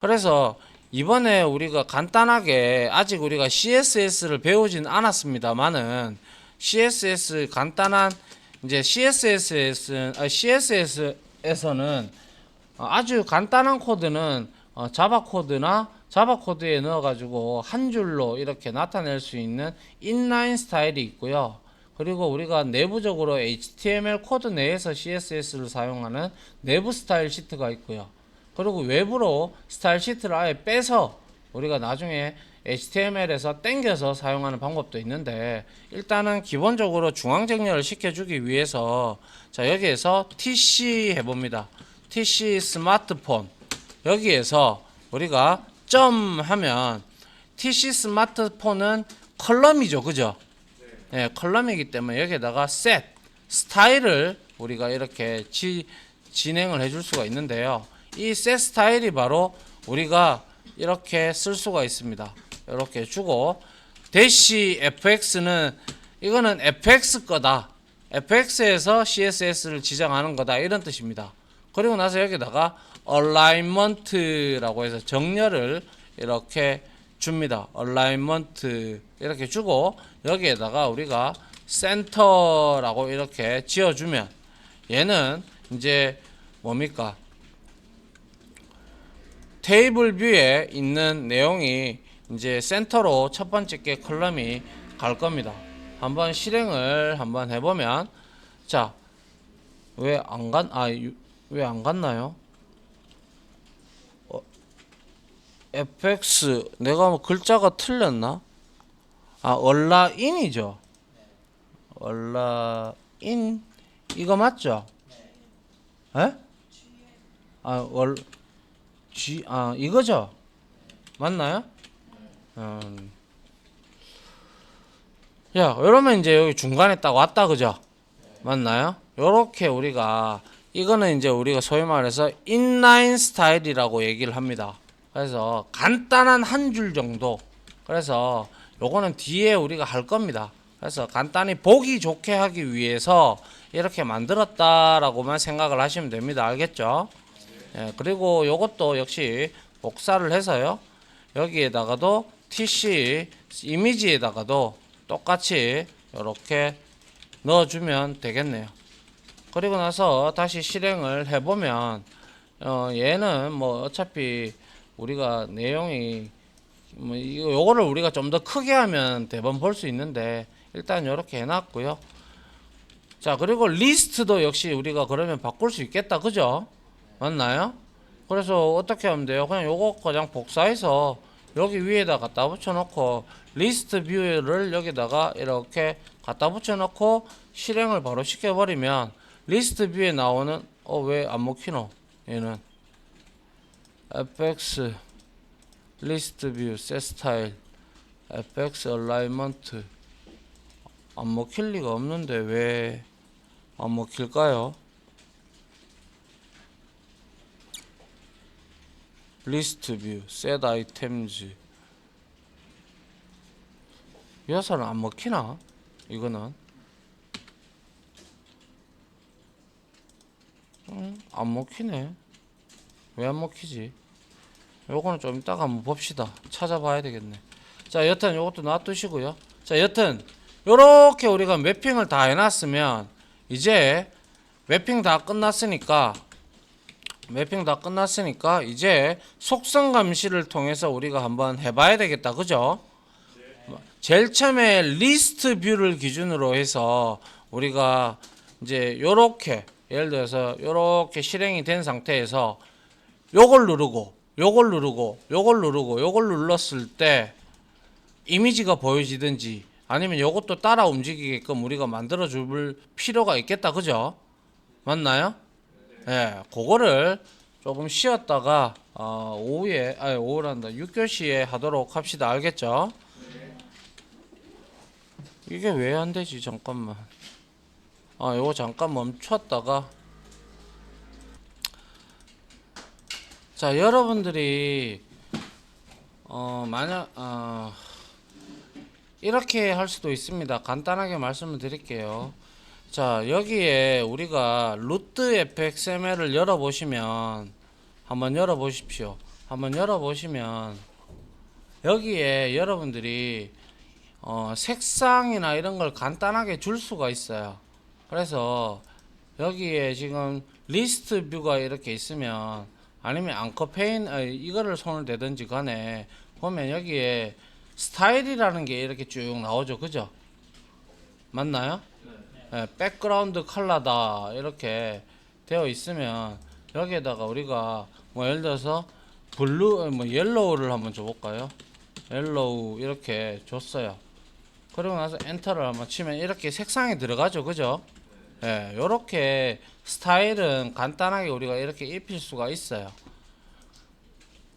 그래서 이번에 우리가 간단하게 아직 우리가 CSS를 배우진 않았습니다만은 CSS 간단한 이제 CSS에서는 아주 간단한 코드는 자바 코드나 자바 코드에 넣어가지고 한 줄로 이렇게 나타낼 수 있는 인라인 스타일이 있고요. 그리고 우리가 내부적으로 HTML 코드 내에서 CSS를 사용하는 내부 스타일 시트가 있고요. 그리고 외부로 스타일 시트를 아예 빼서 우리가 나중에 HTML에서 땡겨서 사용하는 방법도 있는데 일단은 기본적으로 중앙 정렬을 시켜주기 위해서 자 여기에서 TC 해봅니다. TC 스마트폰 여기에서 우리가 점 하면 TC 스마트폰은 컬럼이죠, 그죠? 네, 컬럼이기 때문에 여기에다가 set 스타일을 우리가 이렇게 진행을 해줄 수가 있는데요. 이 set 스타일이 바로 우리가 이렇게 쓸 수가 있습니다. 이렇게 주고 대시 fx는 이거는 fx 거다. fx에서 css를 지정하는 거다 이런 뜻입니다. 그리고 나서 여기다가 alignment라고 해서 정렬을 이렇게 줍니다. alignment 이렇게 주고 여기에다가 우리가 center라고 이렇게 지어주면 얘는 이제 뭡니까? 테이블 뷰에 있는 내용이 이제 센터로 첫 번째 게 컬럼이 갈 겁니다. 한번 실행을 한번 해보면 자, 왜 안 갔나요? fx 내가 뭐 글자가 틀렸나? 얼라인이죠. 얼라인 이거 맞죠? 에? 이거죠? 맞나요? 야, 이러면 이제 여기 중간에 딱 왔다, 그죠? 맞나요? 요렇게 우리가 이거는 이제 우리가 소위 말해서 인라인 스타일이라고 얘기를 합니다. 그래서 간단한 한 줄 정도. 그래서 요거는 뒤에 우리가 할 겁니다. 그래서 간단히 보기 좋게 하기 위해서 이렇게 만들었다라고만 생각을 하시면 됩니다. 알겠죠? 예, 그리고 요것도 역시 복사를 해서요. 여기에다가도 TC 이미지에다가도 똑같이 이렇게 넣어주면 되겠네요. 그리고 나서 다시 실행을 해보면 얘는 뭐 어차피 우리가 내용이 뭐 요거를 우리가 좀 더 크게 하면 대번 볼 수 있는데 일단 이렇게 해놨고요. 자, 그리고 리스트도 역시 우리가 그러면 바꿀 수 있겠다, 그죠? 맞나요? 그래서 어떻게 하면 돼요? 그냥 요거 그냥 복사해서 여기 위에다 갖다 붙여놓고 리스트 뷰를 여기다가 이렇게 갖다 붙여놓고 실행을 바로 시켜버리면 리스트 뷰에 나오는 왜 안 먹히노? 얘는 fx 리스트 뷰 set 스타일 fx alignment 안 먹힐 리가 없는데 왜 안 먹힐까요? 리스트 뷰 set items 여사는 안 먹히나? 이거는 안 먹히네. 왜 안 먹히지? 요거는 좀 이따가 한번 봅시다. 찾아봐야 되겠네. 자, 여튼 요것도 놔두시고요. 자, 여튼 요렇게 우리가 매핑을 다 해놨으면 이제 매핑 다 끝났으니까 이제 속성 감시를 통해서 우리가 한번 해봐야 되겠다. 그죠? 제일 처음에 리스트 뷰를 기준으로 해서 우리가 이제 요렇게 예를 들어서 요렇게 실행이 된 상태에서 요걸 누르고 요걸 눌렀을 때 이미지가 보여지든지 아니면 요것도 따라 움직이게끔 우리가 만들어 줄 필요가 있겠다. 그죠? 맞나요? 예, 그거를 조금 쉬었다가 오후란다 6교시에 하도록 합시다. 알겠죠? 이게 왜 안 되지? 잠깐만. 요거 잠깐 멈췄다가 자, 여러분들이 만약 이렇게 할 수도 있습니다. 간단하게 말씀을 드릴게요. 자, 여기에 우리가 루트 fxml을 열어보시면 한번 열어보십시오. 한번 열어보시면 여기에 여러분들이 색상이나 이런 걸 간단하게 줄 수가 있어요. 그래서 여기에 지금 리스트 뷰가 이렇게 있으면 아니면 앙커 페인 이거를 손을 대든지 간에 보면 여기에 스타일이라는 게 이렇게 쭉 나오죠. 그죠? 맞나요? 네, 백그라운드 컬러다 이렇게 되어 있으면 여기에다가 우리가 뭐 예를 들어서 블루 뭐 옐로우를 한번 줘볼까요? 옐로우 이렇게 줬어요. 그리고 나서 엔터를 한번 치면 이렇게 색상이 들어가죠. 그죠? 예, 요렇게 스타일은 간단하게 우리가 이렇게 입힐 수가 있어요.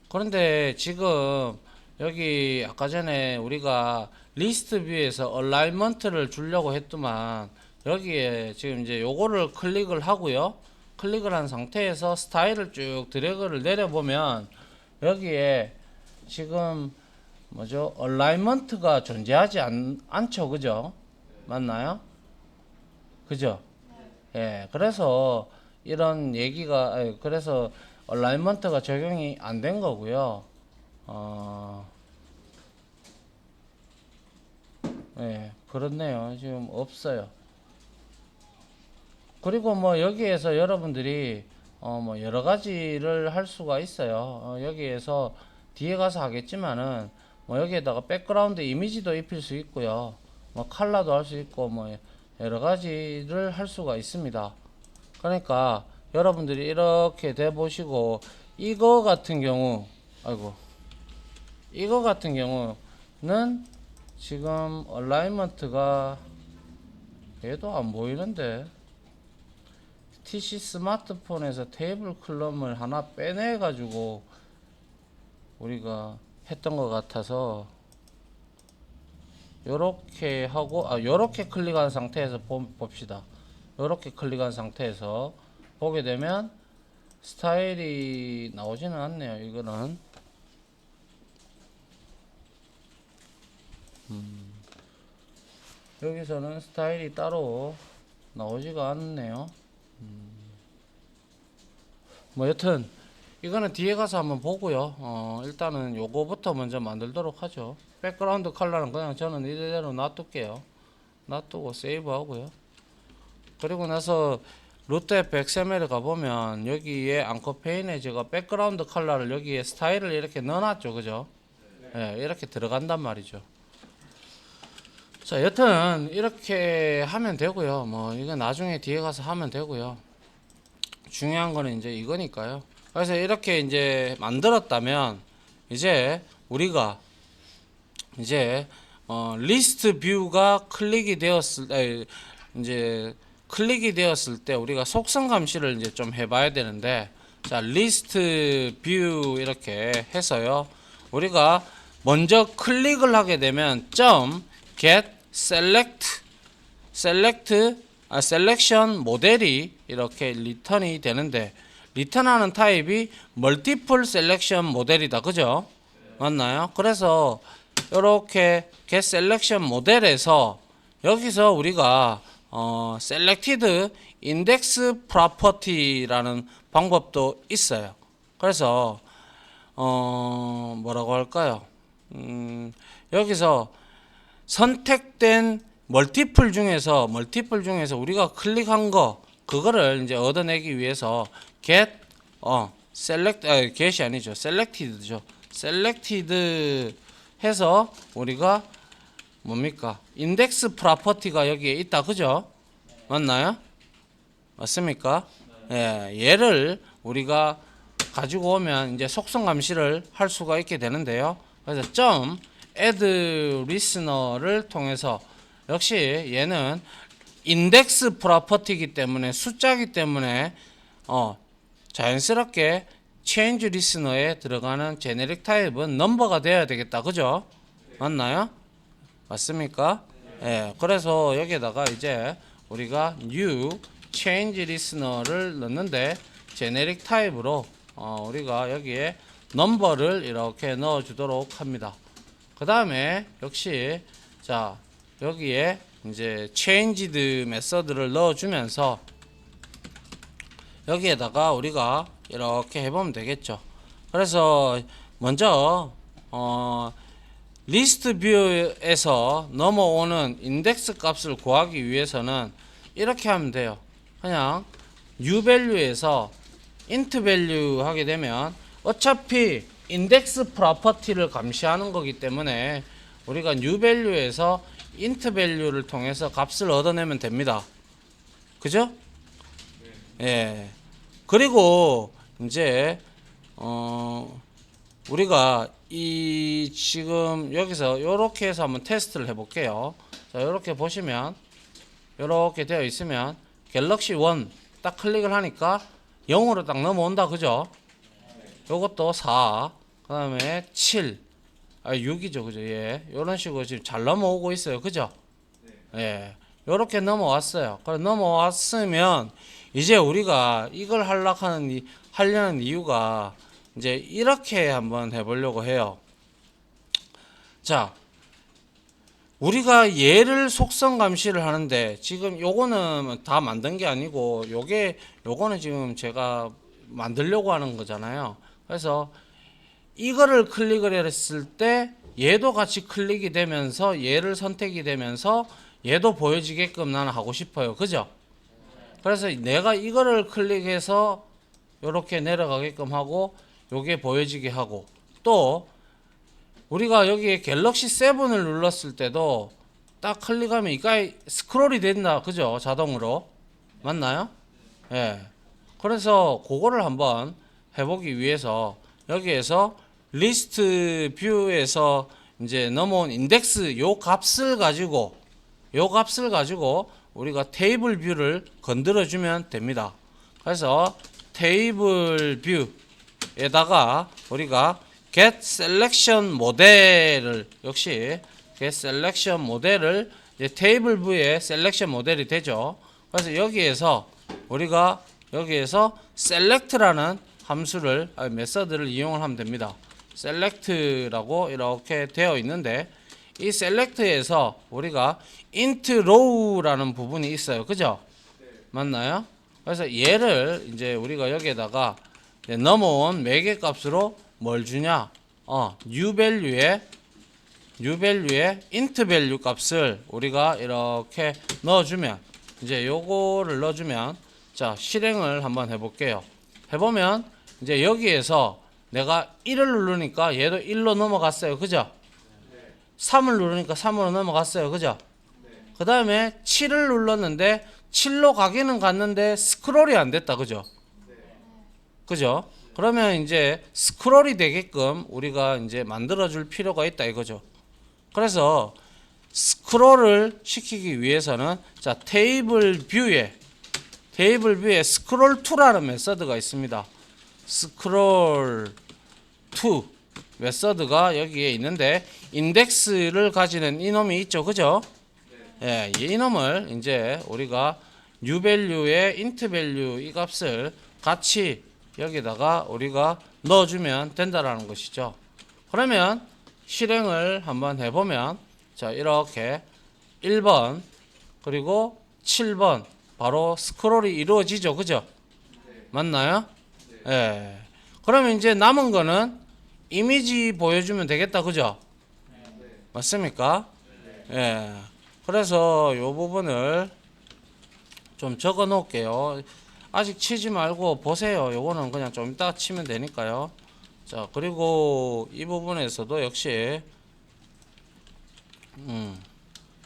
그런데 지금 여기 아까 전에 우리가 리스트 뷰에서 얼라이먼트를 주려고 했더만 여기에 지금 이제 요거를 클릭을 하고요. 클릭을 한 상태에서 스타일을 쭉 드래그를 내려보면 여기에 지금 뭐죠? 얼라이먼트가 존재하지 않죠. 그죠? 맞나요? 그죠? 예, 그래서 이런 얘기가, 그래서 얼라이먼트가 적용이 안 된 거고요. 예, 그렇네요. 지금 없어요. 그리고 뭐 여기에서 여러분들이 뭐 여러 가지를 할 수가 있어요. 여기에서 뒤에 가서 하겠지만은 뭐 여기에다가 백그라운드 이미지도 입힐 수 있고요. 뭐 컬러도 할 수 있고 뭐 여러 가지를 할 수가 있습니다. 그러니까 여러분들이 이렇게 돼 보시고 이거 같은 경우 이거 같은 경우는 지금 얼라이먼트가 얘도 안 보이는데 TC 스마트폰에서 테이블 클럼을 하나 빼내 가지고 우리가 했던 것 같아서 요렇게 하고 요렇게 클릭한 상태에서 봅시다. 요렇게 클릭한 상태에서 보게 되면 스타일이 나오지는 않네요. 이거는 여기서는 스타일이 따로 나오지가 않네요. 뭐 여튼 이거는 뒤에 가서 한번 보고요. 일단은 요거부터 먼저 만들도록 하죠. 백그라운드 컬러는 그냥 저는 이대로 놔둘게요. 놔두고 세이브 하고요. 그리고 나서 루트 FXML에 가보면 여기에 앙커 페인에 제가 백그라운드 컬러를 여기에 스타일을 이렇게 넣어놨죠. 그죠? 예, 이렇게 들어간단 말이죠. 자, 여튼 이렇게 하면 되고요. 뭐 이거 나중에 뒤에 가서 하면 되고요. 중요한 거는 이제 이거니까요. 그래서 이렇게 이제 만들었다면 이제 우리가 이제 리스트 뷰가 클릭이 되었을 때 이제 클릭이 되었을 때 우리가 속성 감시를 이제 좀 해봐야 되는데, 자 리스트 뷰 이렇게 해서요. 우리가 먼저 클릭을 하게 되면 get 셀렉션 모델이 이렇게 리턴이 되는데, 리턴하는 타입이 멀티플 셀렉션 모델이다. 그죠? 맞나요? 그래서 이렇게 get 셀렉션 모델에서 여기서 우리가 selected index property라는 방법도 있어요. 그래서 뭐라고 할까요? 여기서 선택된 멀티플 중에서 우리가 클릭한 거 그거를 이제 얻어내기 위해서 get이 아니죠. selected죠. selected 해서 우리가 뭡니까? 인덱스 프로퍼티가 여기에 있다. 그죠? 맞나요? 맞습니까? 예, 얘를 우리가 가지고 오면 이제 속성 감시를 할 수가 있게 되는데요. 그래서 add listener를 통해서 역시 얘는 인덱스 프로퍼티이기 때문에 숫자이기 때문에 자연스럽게 change listener에 들어가는 제네릭 타입은 넘버가 되어야 되겠다. 그죠? 맞나요? 맞습니까? 예, 그래서 여기에다가 이제 우리가 new change listener를 넣는데 제네릭 타입으로 우리가 여기에 넘버를 이렇게 넣어 주도록 합니다. 그 다음에 역시 자 여기에 이제 changed 메서드를 넣어 주면서 여기에다가 우리가 이렇게 해보면 되겠죠. 그래서 먼저 리스트 뷰에서 넘어오는 인덱스 값을 구하기 위해서는 이렇게 하면 돼요. 그냥 new value에서 int value 하게 되면 어차피 인덱스 프로퍼티를 감시하는 거기 때문에 우리가 new value에서 int value를 통해서 값을 얻어내면 됩니다. 그죠? 예. 그리고 이제 우리가 이 지금 여기서 이렇게 해서 한번 테스트를 해볼게요. 자, 이렇게 보시면 이렇게 되어 있으면 갤럭시 1 딱 클릭을 하니까 0으로 딱 넘어온다. 그죠? 요것도 4, 그 다음에 7, 6이죠. 그죠? 예. 요런 식으로 지금 잘 넘어오고 있어요. 그죠? 예. 요렇게 넘어왔어요. 그래 넘어왔으면 이제 우리가 이걸 하려는 이유가 이제 이렇게 한번 해보려고 해요. 자, 우리가 얘를 속성 감시를 하는데 지금 요거는 다 만든 게 아니고 요거는 지금 제가 만들려고 하는 거잖아요. 그래서 이거를 클릭을 했을 때 얘도 같이 클릭이 되면서 얘를 선택이 되면서 얘도 보여지게끔 나는 하고 싶어요. 그죠? 그래서 내가 이거를 클릭해서 이렇게 내려가게끔 하고 요게 보여지게 하고, 또 우리가 여기에 갤럭시 7을 눌렀을 때도 딱 클릭하면 이까지 스크롤이 된다. 그죠? 자동으로. 맞나요? 예. 그래서 그거를 한번 해보기 위해서 여기에서 리스트 뷰에서 이제 넘어온 인덱스 요 값을 가지고 우리가 테이블 뷰를 건드려 주면 됩니다. 그래서 테이블 뷰에다가 우리가 get selection 모델을 역시 get selection 모델을 이제 테이블 뷰의 셀렉션 모델이 되죠. 그래서 여기에서 우리가 select라는 함수를 메서드를 이용을 하면 됩니다. select라고 이렇게 되어 있는데 이 select에서 우리가 int row라는 부분이 있어요. 그죠? 맞나요? 그래서 얘를 이제 우리가 여기에다가 넘어온 매개 값으로 뭘 주냐? new value에 int value 값을 우리가 이렇게 넣어주면, 이제 요거를 넣어주면, 자, 실행을 한번 해볼게요. 해보면 이제 여기에서 내가 1을 누르니까 얘도 1로 넘어갔어요. 그죠? 3을 누르니까 3으로 넘어갔어요. 그죠? 그 다음에 7을 눌렀는데 7로 가기는 갔는데 스크롤이 안 됐다. 그죠? 그죠? 그러면 이제 스크롤이 되게끔 우리가 이제 만들어 줄 필요가 있다 이거죠. 그래서 스크롤을 시키기 위해서는 자, 테이블 뷰에 스크롤 to라는 메서드가 있습니다. 스크롤 to 메서드가 여기에 있는데 인덱스를 가지는 이놈이 있죠. 그죠? 예, 이놈을 이제 우리가 new value에 int value 이 값을 같이 여기다가 우리가 넣어주면 된다라는 것이죠. 그러면 실행을 한번 해보면 자, 이렇게 1번 그리고 7번 바로 스크롤이 이루어지죠. 그죠? 맞나요? 예. 그러면 이제 남은 거는 이미지 보여주면 되겠다. 그죠? 맞습니까? 예. 그래서 요 부분을 좀 적어 놓을게요. 아직 치지 말고 보세요. 요거는 그냥 좀 이따 치면 되니까요. 자, 그리고 이 부분에서도 역시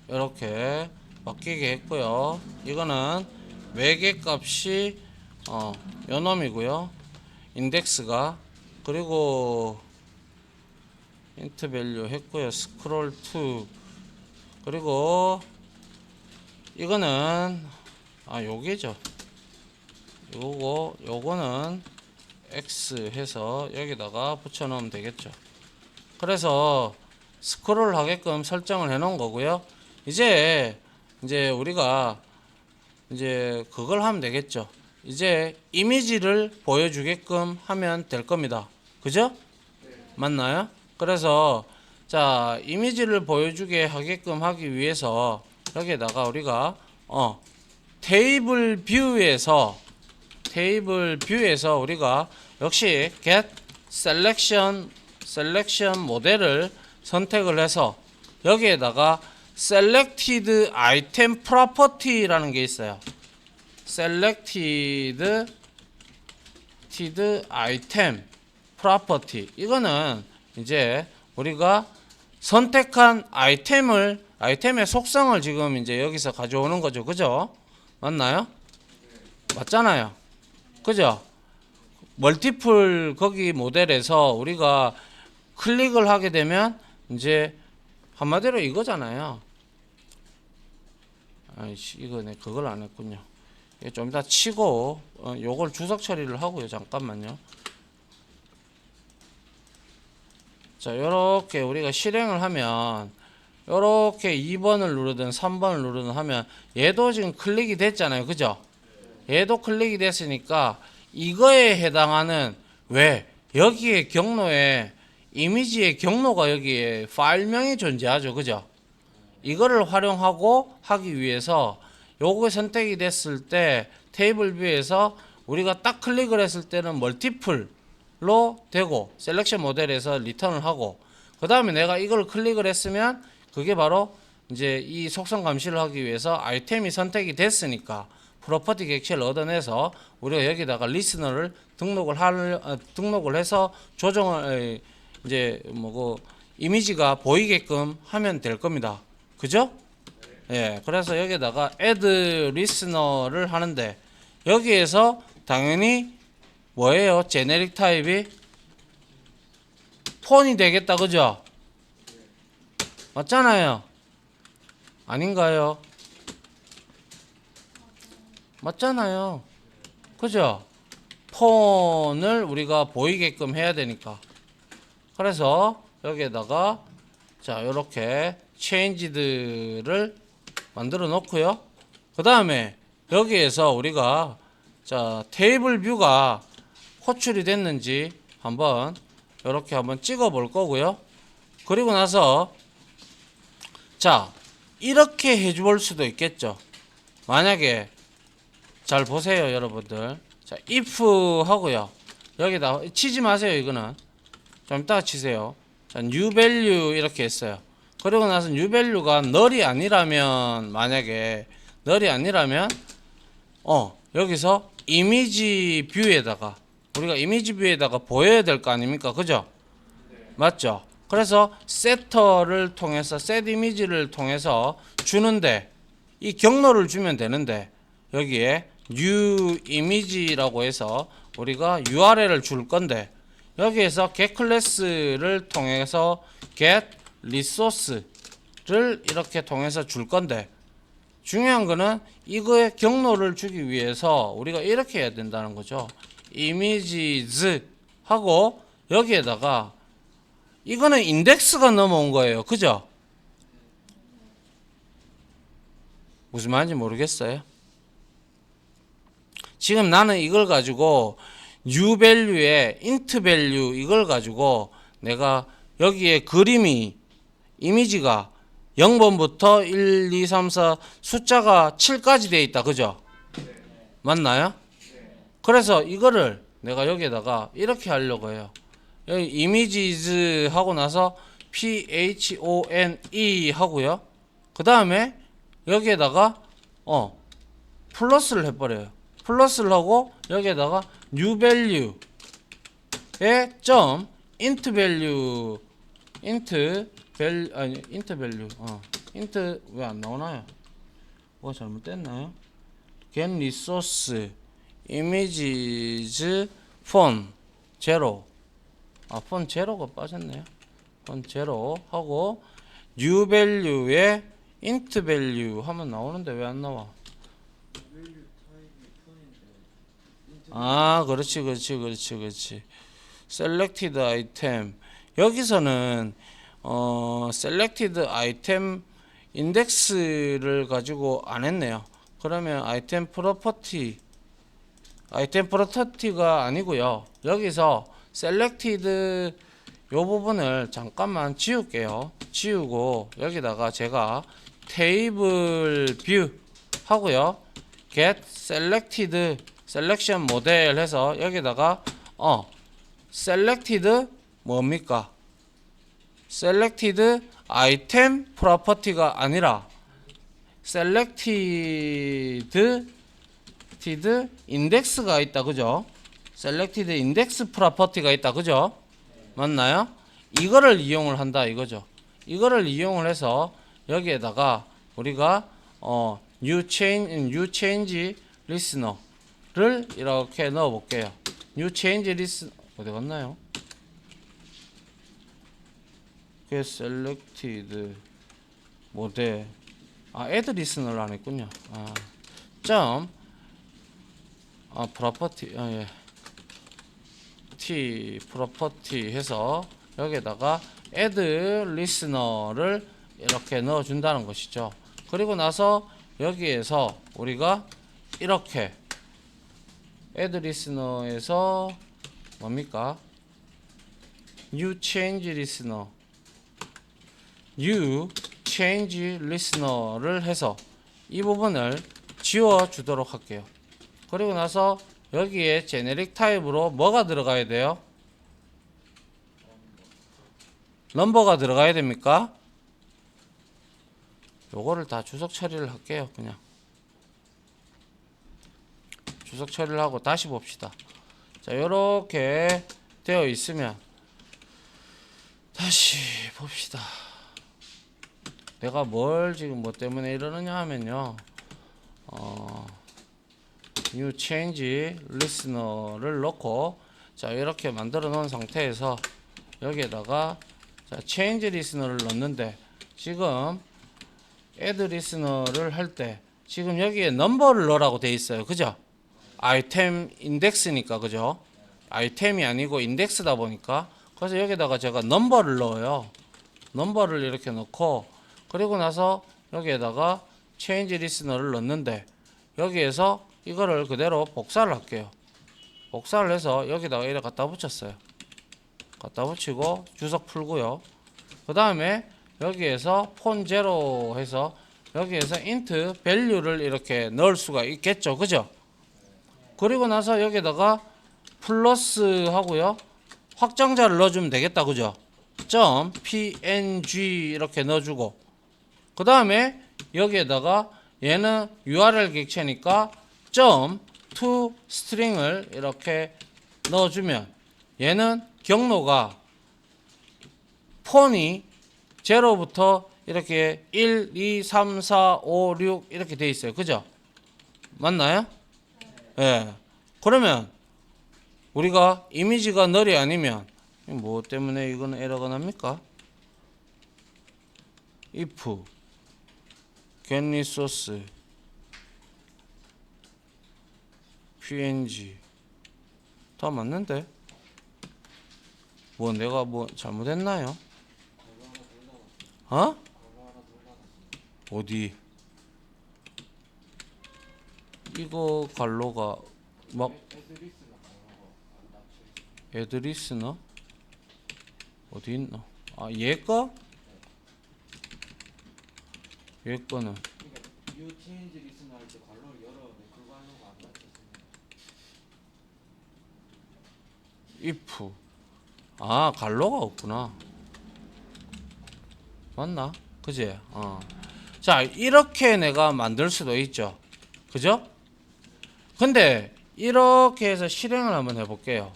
이렇게 바뀌게 했고요. 이거는 매개 값이 요 놈이고요. 인덱스가, 그리고 int value 했고요. 스크롤 to, 그리고 이거는 요게죠. 요거는 X 해서 여기다가 붙여 넣으면 되겠죠. 그래서 스크롤 하게끔 설정을 해 놓은 거고요. 이제 우리가 이제 그걸 하면 되겠죠. 이제 이미지를 보여주게끔 하면 될 겁니다. 그죠? 맞나요? 그래서 자, 이미지를 보여주게 하게끔 하기 위해서 여기에다가 우리가 테이블 뷰에서 우리가 역시 get 셀렉션 모델을 선택을 해서 여기에다가 selected item property라는 게 있어요. selected item property. 이거는 이제 우리가 선택한 아이템의 속성을 지금 이제 여기서 가져오는 거죠. 그죠? 맞나요? 맞잖아요. 그죠? 멀티플 거기 모델에서 우리가 클릭을 하게 되면 이제 한마디로 이거잖아요. 아이씨, 이거 내 그걸 안 했군요. 좀 이따 치고 요걸 주석 처리를 하고요. 잠깐만요. 자, 요렇게 우리가 실행을 하면 요렇게 2번을 누르든 3번을 누르든 하면 얘도 지금 클릭이 됐잖아요. 그죠? 얘도 클릭이 됐으니까 이거에 해당하는 왜 여기에 경로에 이미지의 경로가 여기에 파일명이 존재하죠. 그죠? 이거를 활용하고 하기 위해서 요거 선택이 됐을 때 테이블 뷰에서 우리가 딱 클릭을 했을 때는 멀티플로 되고 셀렉션 모델에서 리턴을 하고 그 다음에 내가 이걸 클릭을 했으면 그게 바로 이제 이 속성 감시를 하기 위해서 아이템이 선택이 됐으니까 프로퍼티 객체를 얻어내서 우리가 여기다가 리스너를 등록을 해서 조정을 이제 뭐 그 이미지가 보이게끔 하면 될 겁니다. 그죠? 예, 그래서 여기다가 add listener를 하는데 여기에서 당연히 뭐예요? 제네릭 타입이 폰이 되겠다. 그죠? 맞잖아요. 아닌가요? 맞잖아요. 그죠? 폰을 우리가 보이게끔 해야 되니까. 그래서 여기에다가 자, 요렇게 체인지들을 만들어 놓고요. 그 다음에 여기에서 우리가 자, 테이블 뷰가 호출이 됐는지 한번 이렇게 한번 찍어 볼 거고요. 그리고 나서 자, 이렇게 해 줄 수도 있겠죠. 만약에 잘 보세요, 여러분들. 자, if 하고요. 여기다 치지 마세요, 이거는. 좀 이따가 치세요. 자, new value 이렇게 했어요. 그리고 나서 new value가 null이 아니라면 만약에 null이 아니라면 여기서 이미지 뷰에다가 우리가 이미지 뷰에다가 보여야 될 거 아닙니까? 그죠? 맞죠? 그래서 세터를 통해서 set 이미지를 통해서 주는데 이 경로를 주면 되는데 여기에 new image라고 해서 우리가 URL을 줄 건데 여기에서 get 클래스를 통해서 get resource를 이렇게 통해서 줄 건데 중요한 거는 이거의 경로를 주기 위해서 우리가 이렇게 해야 된다는 거죠. images 하고 여기에다가 이거는 인덱스가 넘어온 거예요. 그죠? 무슨 말인지 모르겠어요. 지금 나는 이걸 가지고 new value에 int value 이걸 가지고 내가 여기에 그림이 이미지가 0번부터 1, 2, 3, 4 숫자가 7까지 되어 있다. 그죠? 맞나요? 그래서 이거를 내가 여기에다가 이렇게 하려고 해요. 여기 images 하고 나서 phone 하고요. 그 다음에 여기에다가 플러스를 해버려요. 플러스를 하고 여기에다가 new value에 점 int value int value int 왜 안 나오나요? 뭐가 잘못됐나요? get resource images font 0 font 제로가 빠졌네요. font 0 하고 new value에 int value 하면 나오는데 왜 안 나와? 그렇지. selected item 여기서는 selected item index를 가지고 안 했네요. 그러면 item property가 아니고요. 여기서 selected 요 부분을 잠깐만 지울게요. 지우고 여기다가 제가 table view 하고요. get selected 셀렉션 모델 해서 여기다가 selected 뭡니까? selected item property가 아니라 selected index가 있다. 그죠? selected index property가 있다. 그죠? 맞나요? 이거를 이용을 한다 이거죠. 이거를 이용을 해서 여기에다가 우리가 new change listener를 이렇게 넣어 볼게요. new change listener 어디 갔나요? 그 selected 뭐대 add listener를 안 했군요. property 예. t property 해서 여기에다가 add listener를 이렇게 넣어 준다는 것이죠. 그리고 나서 여기에서 우리가 이렇게 add listener에서 뭡니까? new change listener를 해서 이 부분을 지워 주도록 할게요. 그리고 나서 여기에 제네릭 타입으로 뭐가 들어가야 돼요? 넘버가 들어가야 됩니까? 요거를 다 주석 처리를 할게요. 그냥 주석 처리를 하고 다시 봅시다. 자, 요렇게 되어 있으면 다시 봅시다. 내가 뭘 지금 뭐 때문에 이러느냐 하면요. new change listener를 넣고 자, 이렇게 만들어 놓은 상태에서 여기에다가 자, change listener를 넣는데 지금 add listener를 할 때 지금 여기에 넘버를 넣으라고 돼 있어요. 그죠? 아이템 인덱스니까 그죠? 아이템이 아니고 인덱스다 보니까 그래서 여기다가 제가 넘버를 넣어요. 넘버를 이렇게 넣고 그리고 나서 여기에다가 change listener를 넣는데 여기에서 이거를 그대로 복사를 할게요. 복사를 해서 여기다가 이렇게 갖다 붙였어요. 갖다 붙이고 주석 풀고요. 그 다음에 여기에서 폰 제로 해서 여기에서 int value를 이렇게 넣을 수가 있겠죠. 그죠? 그리고 나서 여기다가 플러스 하고요. 확장자를 넣어주면 되겠다. 그죠? .png 이렇게 넣어주고 그 다음에 여기에다가 얘는 URL 객체니까 .toString을 이렇게 넣어주면 얘는 경로가 폰이 0부터 이렇게 1, 2, 3, 4, 5, 6 이렇게 돼 있어요. 그죠? 맞나요? 예. 그러면 우리가 이미지가 널이 아니면 뭐 때문에 이거는 에러가 납니까? if get resource png 다 맞는데 뭐 내가 뭐 잘못했나요? 어디 이거 갈로가 막 애드리스나 어디 있나? 얘 거? 얘 거는 new change listener 할 때 괄호를 열었는데 그 괄호가 안 닫혔습니다. if 갈로가 없구나. 맞나? 그지? 자, 이렇게 내가 만들 수도 있죠. 그죠? 근데 이렇게 해서 실행을 한번 해볼게요.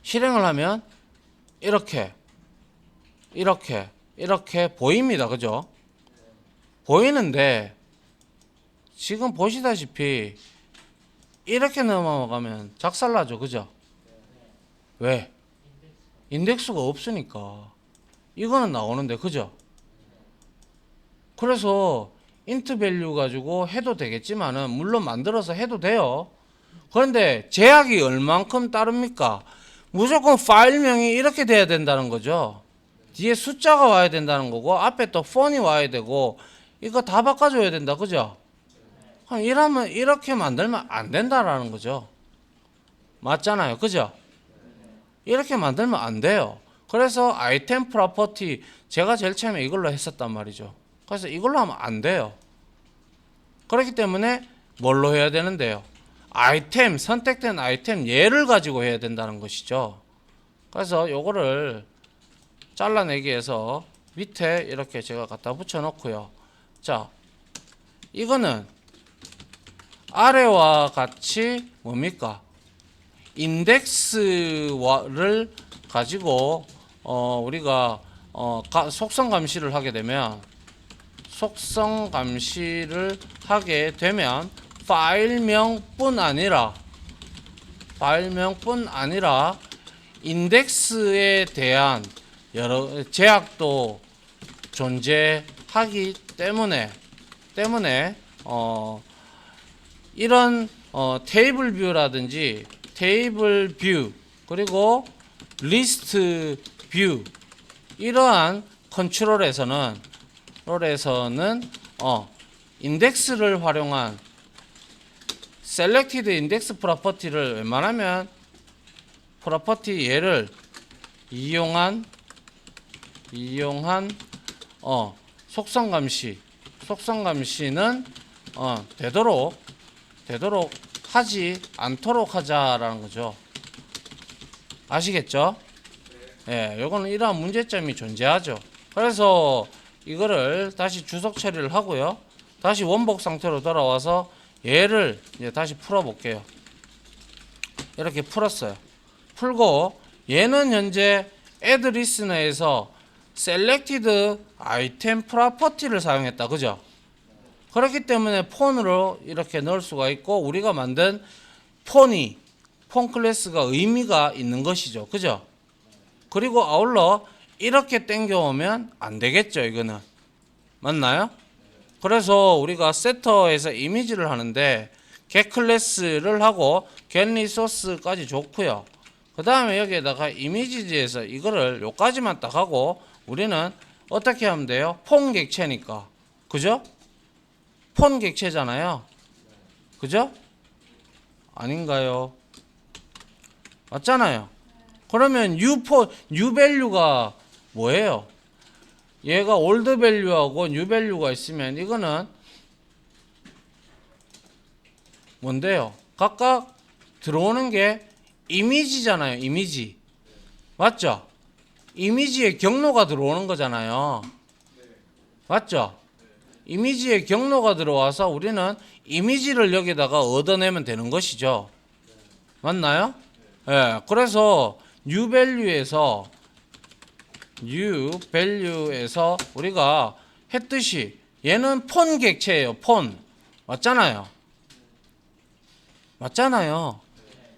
실행을 하면 이렇게 보입니다. 그죠? 보이는데 지금 보시다시피 이렇게 넘어가면 작살나죠. 그죠? 왜? 인덱스가 없으니까 이거는 나오는데 그죠? 그래서 int value 가지고 해도 되겠지만은 물론 만들어서 해도 돼요. 그런데 제약이 얼만큼 따릅니까? 무조건 파일명이 이렇게 돼야 된다는 거죠. 뒤에 숫자가 와야 된다는 거고 앞에 또 폰이 와야 되고 이거 다 바꿔줘야 된다. 그죠? 이러면 이렇게 만들면 안 된다라는 거죠. 맞잖아요. 그죠? 이렇게 만들면 안 돼요. 그래서 아이템 프로퍼티 제가 제일 처음에 이걸로 했었단 말이죠. 그래서 이걸로 하면 안 돼요. 그렇기 때문에 뭘로 해야 되는데요? 아이템, 선택된 아이템 얘를 가지고 해야 된다는 것이죠. 그래서 요거를 잘라내기 위해서 밑에 이렇게 제가 갖다 붙여 놓고요. 자, 이거는 아래와 같이 뭡니까? 인덱스를 가지고 우리가 속성 감시를 하게 되면 파일명뿐 아니라 인덱스에 대한 여러 제약도 존재하기 때문에 이런 테이블 뷰라든지 테이블 뷰 그리고 리스트 뷰 이러한 컨트롤에서는 인덱스를 활용한 셀렉티드 인덱스 프로퍼티를 웬만하면 프로퍼티 얘를 이용한 속성 감시는 되도록 하지 않도록 하자라는 거죠. 아시겠죠? 예, 요거는 이러한 문제점이 존재하죠. 그래서 이거를 다시 주석 처리를 하고요. 다시 원복 상태로 돌아와서 얘를 이제 다시 풀어 볼게요. 이렇게 풀었어요. 풀고 얘는 현재 add listener에서 selected item property를 사용했다. 그죠? 그렇기 때문에 폰으로 이렇게 넣을 수가 있고 우리가 만든 폰 클래스가 의미가 있는 것이죠. 그죠? 그리고 아울러 이렇게 땡겨오면 안 되겠죠. 이거는 맞나요? 그래서 우리가 세터에서 이미지를 하는데 get 클래스를 하고 get 리소스까지 좋고요. 그 다음에 여기에다가 이미지지에서 이거를 요까지만 딱 하고 우리는 어떻게 하면 돼요? 폰 객체니까. 그죠? 폰 객체잖아요. 그죠? 아닌가요? 맞잖아요. 그러면 new value가 뭐예요? 얘가 old value하고 new value가 있으면 이거는 뭔데요? 각각 들어오는 게 이미지잖아요. 이미지. 맞죠? 이미지의 경로가 들어오는 거잖아요. 맞죠? 이미지의 경로가 들어와서 우리는 이미지를 여기다가 얻어내면 되는 것이죠. 맞나요? 예. 그래서 new value에서 우리가 했듯이 얘는 폰 객체예요. 폰. 맞잖아요.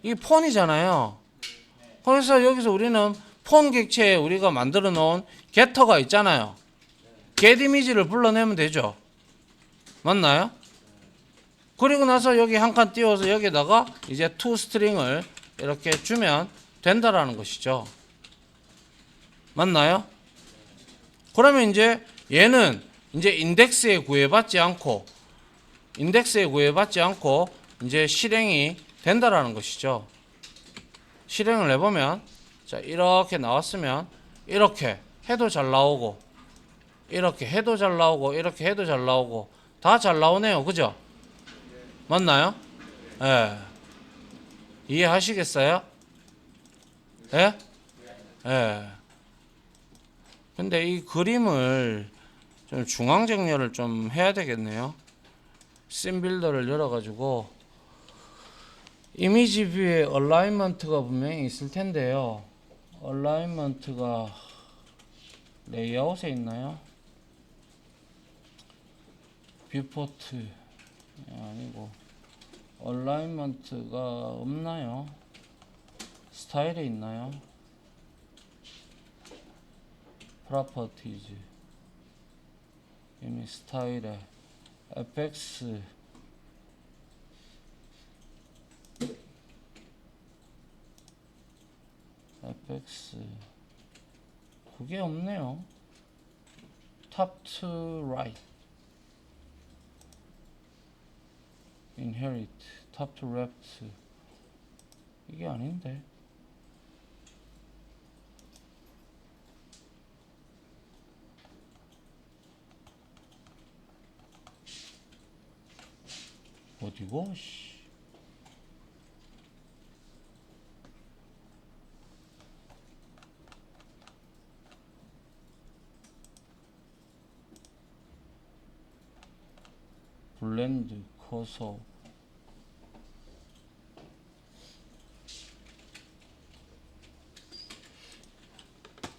이 폰이잖아요. 그래서 여기서 우리는 폰 객체에 우리가 만들어 놓은 getter가 있잖아요. get 이미지를 불러내면 되죠. 맞나요? 그리고 나서 여기 한 칸 띄워서 여기다가 이제 toString을 이렇게 주면 된다라는 것이죠. 맞나요? 그러면 이제 얘는 이제 인덱스에 구애받지 않고 이제 실행이 된다라는 것이죠. 실행을 해보면 자 이렇게 나왔으면 이렇게 해도 잘 나오고 이렇게 해도 잘 나오고 이렇게 해도 잘 나오고 다 잘 나오네요. 그죠? 맞나요? 예. 이해하시겠어요? 예? 예. 근데 이 그림을 좀 중앙 정렬을 좀 해야 되겠네요. 씬 빌더를 열어가지고 이미지 뷰에 얼라인먼트가 분명히 있을 텐데요. 얼라인먼트가 레이아웃에 있나요? 뷰포트 아니고 얼라인먼트가 없나요? 스타일에 있나요? 프로퍼티즈 이미 스타일에 fx 그게 없네요. top to right inherit top to left 이게 아닌데 어디고? 블렌드 커서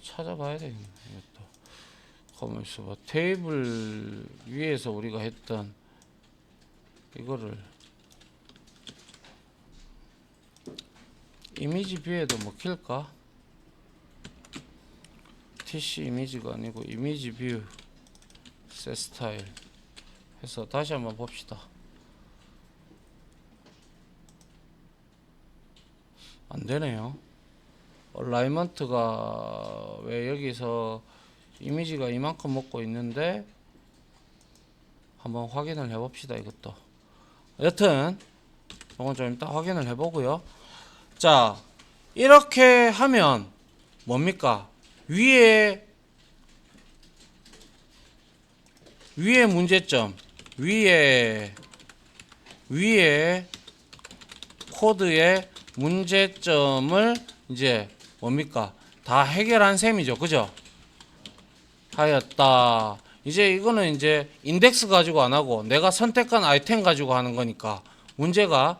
찾아봐야 되겠네. 이것도 가만 있어봐. 테이블 위에서 우리가 했던 이거를 이미지 뷰에도 먹힐까? TC 이미지가 아니고 이미지 뷰 셋 스타일 해서 다시 한번 봅시다. 안 되네요. 얼라이먼트가 왜 여기서 이미지가 이만큼 먹고 있는데 한번 확인을 해봅시다. 이것도 여튼 이건 좀 이따 확인을 해보고요. 자, 이렇게 하면 뭡니까? 위에 문제점, 위에 코드의 문제점을 이제 뭡니까? 다 해결한 셈이죠. 그죠? 하였다. 이제 이거는 이제 인덱스 가지고 안 하고 내가 선택한 아이템 가지고 하는 거니까 문제가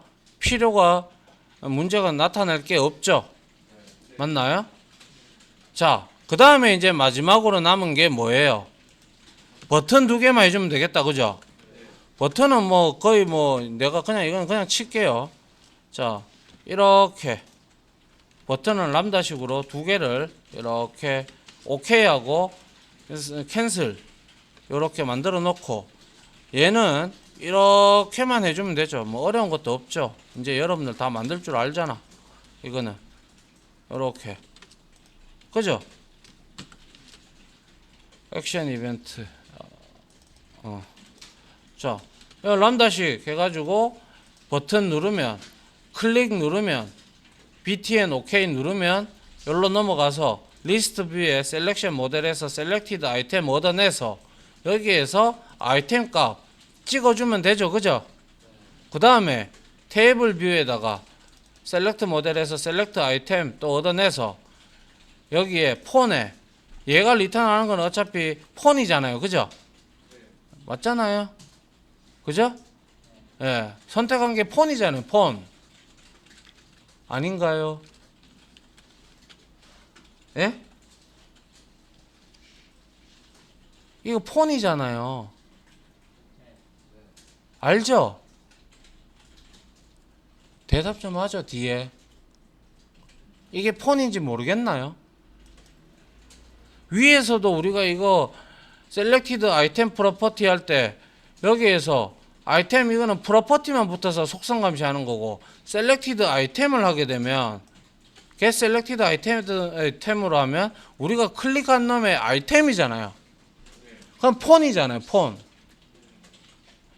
나타날 게 없죠. 맞나요? 자, 그 다음에 이제 마지막으로 남은 게 뭐예요? 버튼 두 개만 해주면 되겠다. 그죠? 버튼은 뭐 거의 뭐 내가 그냥 이건 그냥 칠게요. 자, 이렇게 버튼은 람다식으로 두 개를 이렇게 오케이 하고 캔슬 이렇게 만들어 놓고 얘는 이렇게만 해주면 되죠. 뭐 어려운 것도 없죠. 이제 여러분들 다 만들 줄 알잖아. 이거는 이렇게 그죠? 액션 이벤트 자, 람다식 해가지고 버튼 누르면 클릭 누르면 btn OK 누르면 여기로 넘어가서 리스트 뷰에 셀렉션 모델에서 셀렉티드 아이템 얻어내서 여기에서 아이템 값 찍어주면 되죠. 그죠? 그 다음에 테이블 뷰에다가 셀렉트 모델에서 셀렉트 아이템 또 얻어내서 여기에 폰에 얘가 리턴하는 건 어차피 폰이잖아요. 그죠? 맞잖아요. 그죠? 예, 선택한 게 폰이잖아요. 폰 아닌가요? 예? 이거 폰이잖아요. 알죠? 대답 좀 하죠. 뒤에 이게 폰인지 모르겠나요? 위에서도 우리가 이거 셀렉티드 아이템 프로퍼티 할 때 여기에서 아이템 이거는 프로퍼티만 붙어서 속성 감시하는 거고 셀렉티드 아이템을 하게 되면 get 셀렉티드 아이템으로 하면 우리가 클릭한 놈의 아이템이잖아요. 그럼 폰이잖아요. 폰.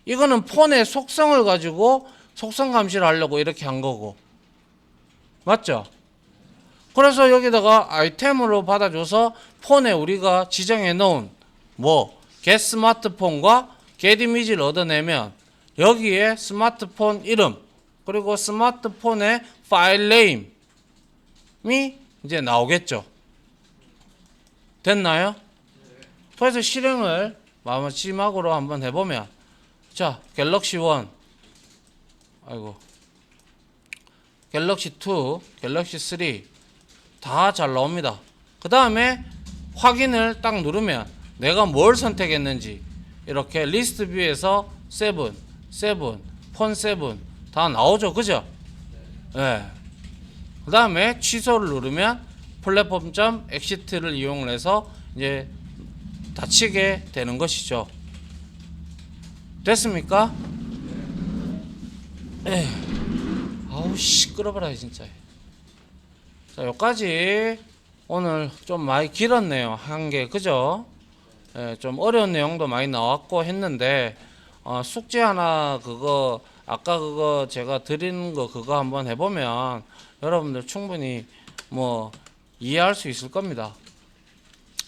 이거는 폰의 속성을 가지고 속성 감시를 하려고 이렇게 한 거고 맞죠? 그래서 여기다가 아이템으로 받아줘서 폰에 우리가 지정해 놓은 뭐 get 스마트폰과 get 이미지를 얻어내면 여기에 스마트폰 이름 그리고 스마트폰의 파일 네임이 이제 나오겠죠. 됐나요? 그래서 실행을 마지막으로 한번 해보면 자, 갤럭시 1 갤럭시 2 갤럭시 3 다 잘 나옵니다. 그 다음에 확인을 딱 누르면 내가 뭘 선택했는지 이렇게 리스트 뷰에서 7, 폰 7 다 나오죠. 그죠? 네. 그 다음에 취소를 누르면 플랫폼 점 엑시트를 이용을 해서 이제 닫히게 되는 것이죠. 됐습니까? 아우 시끄러워라 진짜. 자, 여기까지 오늘 좀 많이 길었네요. 한 개 그죠? 좀 어려운 내용도 많이 나왔고 했는데 숙제 하나 그거 아까 그거 제가 드리는 거 그거 한번 해보면 여러분들 충분히 뭐 이해할 수 있을 겁니다.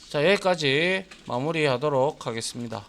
자, 여기까지 마무리하도록 하겠습니다.